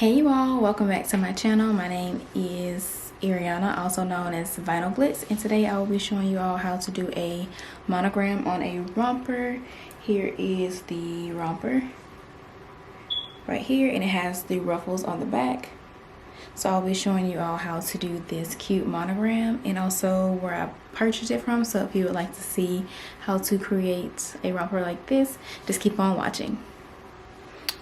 Hey you all, welcome back to my channel. My name is Ariana, also known as Vinyl Blitz, and today I will be showing you all how to do a monogram on a romper. Here is the romper right here, and it has the ruffles on the back. So I'll be showing you all how to do this cute monogram and also where I purchased it from. So if you would like to see how to create a romper like this, just keep on watching.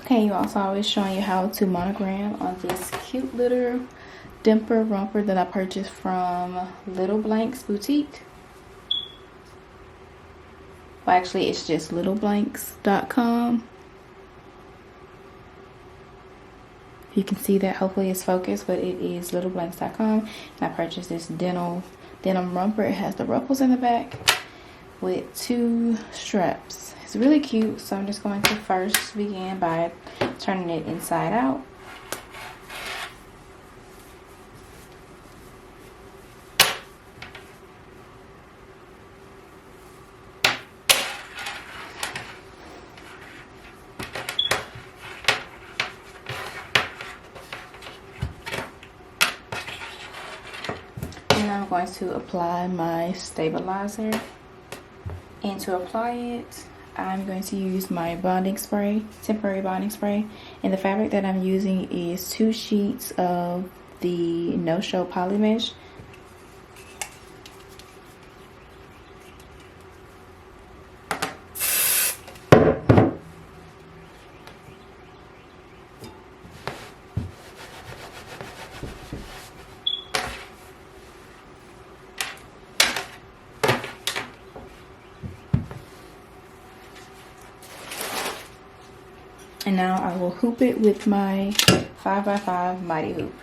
Okay, you also always showing you how to monogram on this cute little dimper romper that I purchased from Little Blanks Boutique. Well, actually, it's just littleblanks.com. You can see that, hopefully it's focused, but it is littleblanks.com. And I purchased this denim romper. It has the ruffles in the back with 2 straps. It's really cute, so I'm just going to first begin by turning it inside out. And I'm going to apply my stabilizer. And to apply it, I'm going to use my bonding spray, temporary bonding spray. And the fabric that I'm using is 2 sheets of the no-show poly mesh. And now I will hoop it with my 5x5 mighty hoop.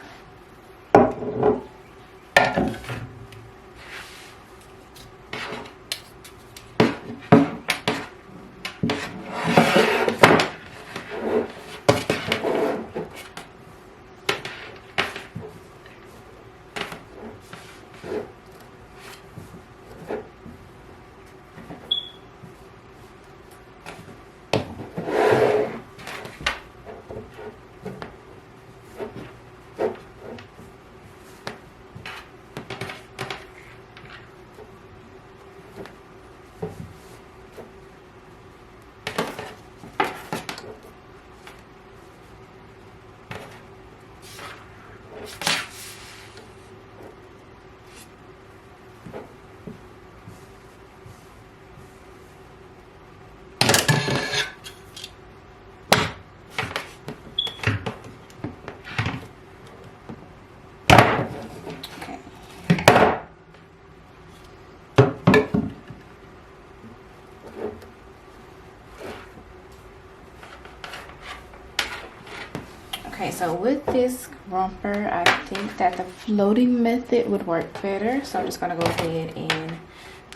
Okay, so with this romper, I think that the floating method would work better. So I'm just going to go ahead and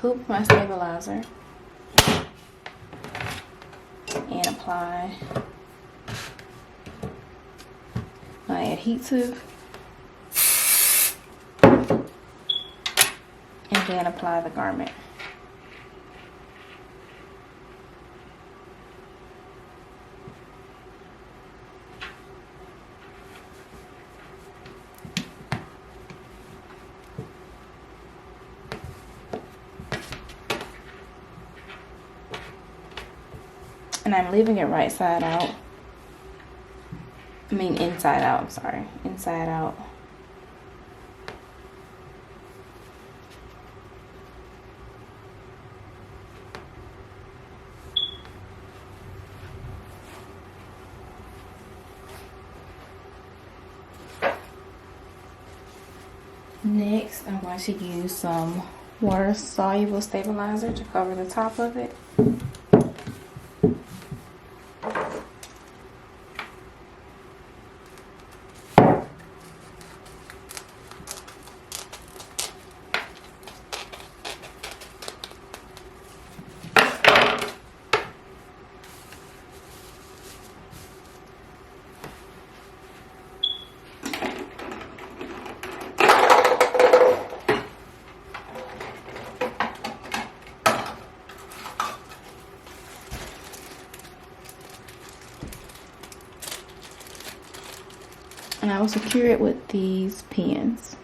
hoop my stabilizer and apply my adhesive. And then apply the garment. And I'm leaving it right side out. I mean inside out, I'm sorry. Inside out. Next, I'm going to use some water-soluble stabilizer to cover the top of it. And I will secure it with these pins.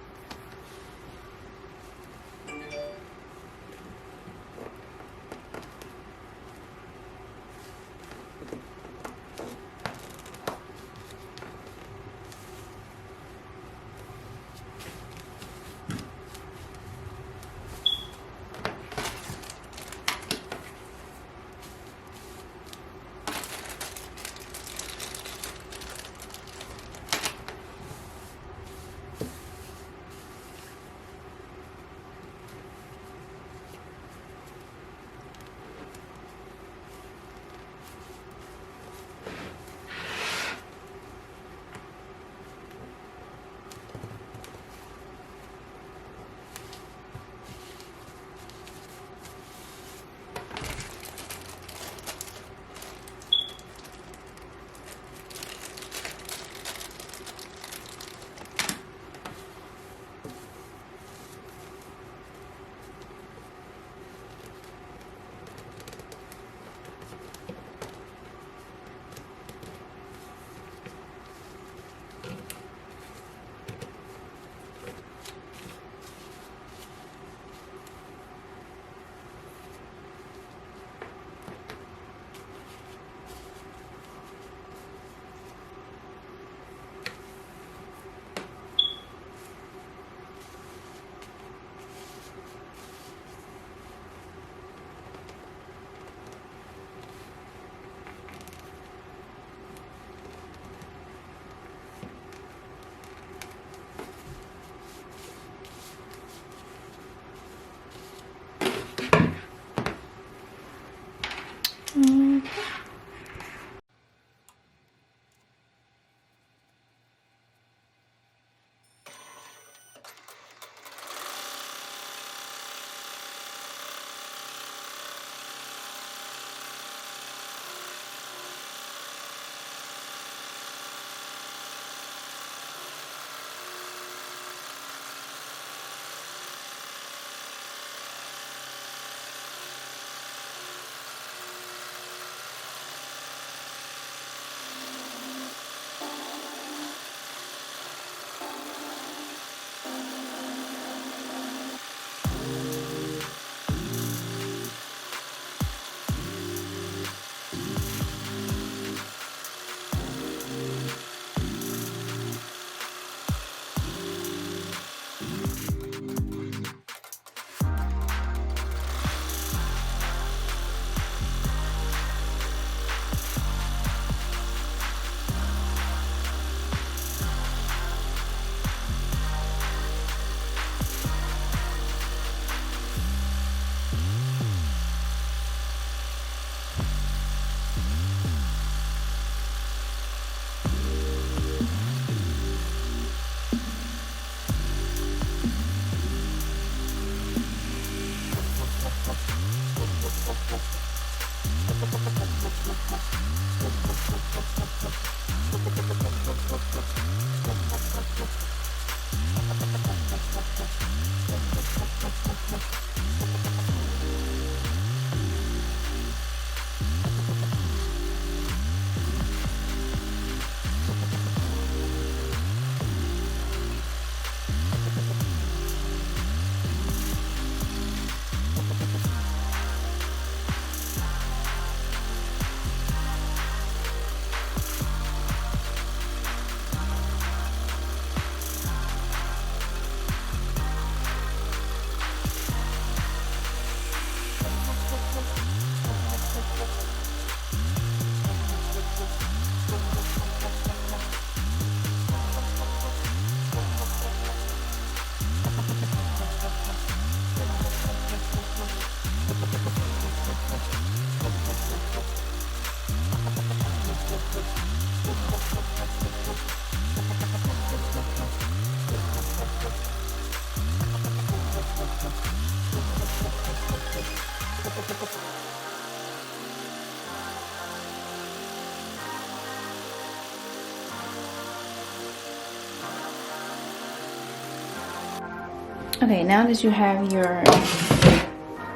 Okay, now that you have your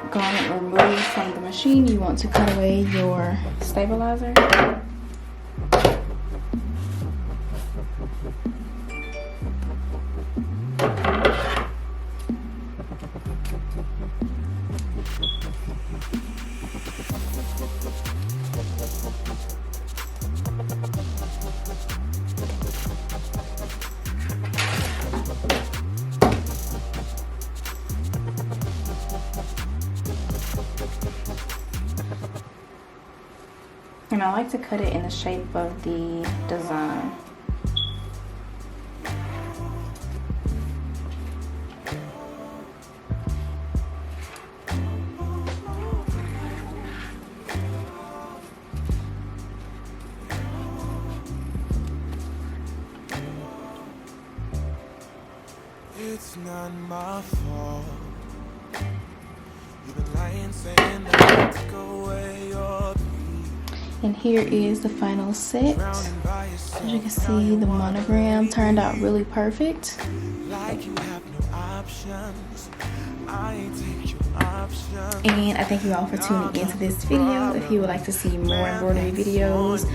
garment removed from the machine, you want to cut away your stabilizer. and I like to cut it in the shape of the design. It's not my fault. You've been lying, saying that I took away your peace. And here is the final set. As you can see, the monogram turned out really perfect. Like you have no options. I take your options. And I thank you all for tuning into this video. If you would like to see more embroidery videos,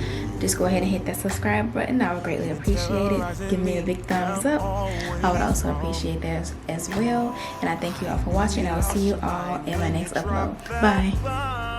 just go ahead and hit that subscribe button. I would greatly appreciate it. Give me a big thumbs up. I would also appreciate that as well. And I thank you all for watching. I will see you all in my next upload. Bye.